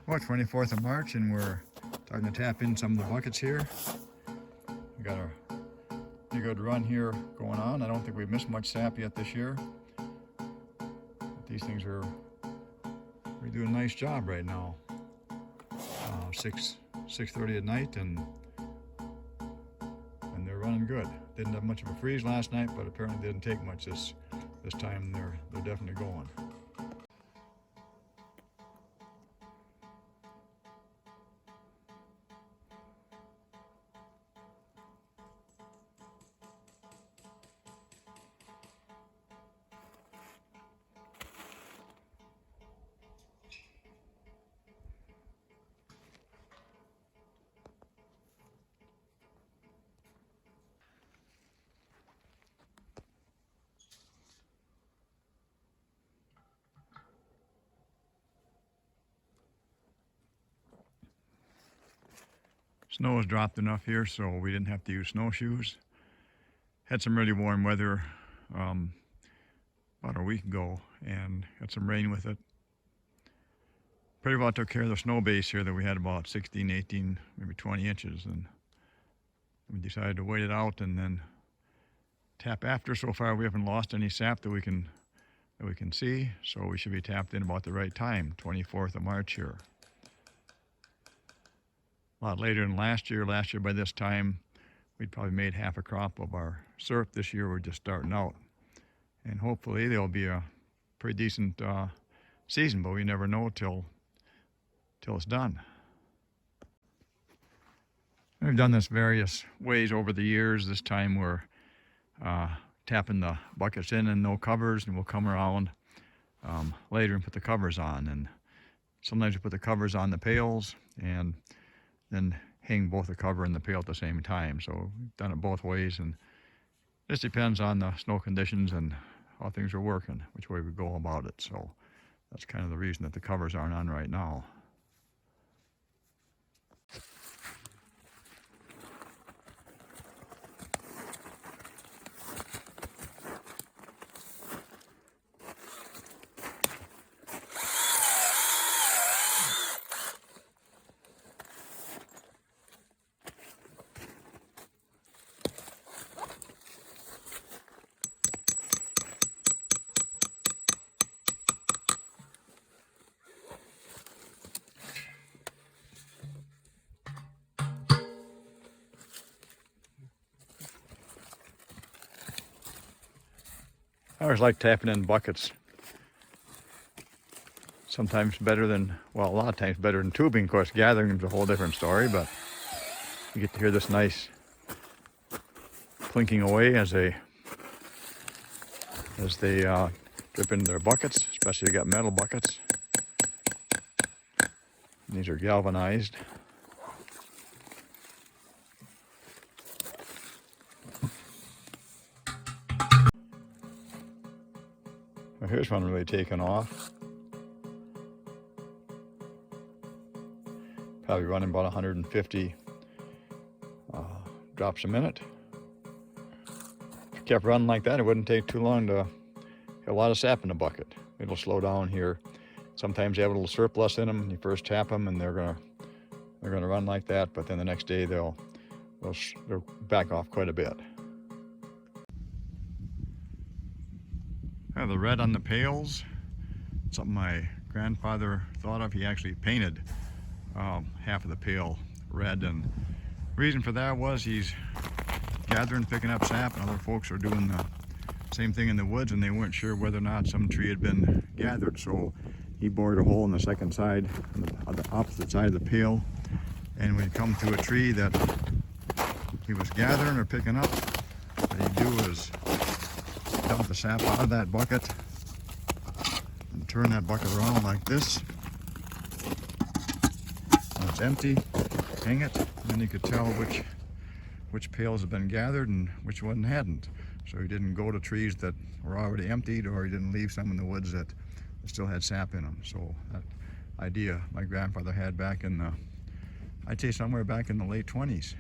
Well, 24th of March, and we're starting to tap in some of the buckets here. We got a pretty good run here going on. I don't think we've missed much sap yet this year. But these things are, we do a nice job right now. 6:30 at night, and they're running good. Didn't have much of a freeze last night, but apparently didn't take much this time. They're definitely going. Snow has dropped enough here, so we didn't have to use snowshoes. Had some really warm weather about a week ago, and had some rain with it. Pretty well took care of the snow base here that we had about 16, 18, maybe 20 inches, and we decided to wait it out and then tap after. So far we haven't lost any sap that we can see, so we should be tapped in about the right time, 24th of March here. A lot later than last year. Last year by this time we'd probably made half a crop of our syrup. This year we're just starting out, and hopefully there'll be a pretty decent season, but we never know till it's done. We've done this various ways over the years. This time we're tapping the buckets in and no covers, and we'll come around later and put the covers on. And sometimes we put the covers on the pails and then hang both the cover and the pail at the same time. So we've done it both ways, and this depends on the snow conditions and how things are working, which way we go about it. So that's kind of the reason that the covers aren't on right now. I always like tapping in buckets. Sometimes better than, well, a lot of times better than tubing. Of course, gathering is a whole different story, but you get to hear this nice clinking away as they drip into their buckets, especially if you got metal buckets. And these are galvanized. Well, here's one really taking off. Probably running about 150 drops a minute. If it kept running like that, it wouldn't take too long to get a lot of sap in the bucket. It'll slow down here. Sometimes you have a little surplus in them, and you first tap them, and they're gonna run like that. But then the next day they'll back off quite a bit. The red on the pails, something my grandfather thought of. He actually painted half of the pail red, and the reason for that was he's gathering, picking up sap, and other folks are doing the same thing in the woods, and they weren't sure whether or not some tree had been gathered. So he bored a hole in the second side, on the opposite side of the pail, and when he come to a tree that he was gathering or picking up, what he'd do is dump the sap out of that bucket and turn that bucket around like this. When it's empty, hang it, and then you could tell which pails have been gathered and which one hadn't. So he didn't go to trees that were already emptied, or he didn't leave some in the woods that still had sap in them. So that idea my grandfather had back in the, I'd say somewhere back in the late 20s.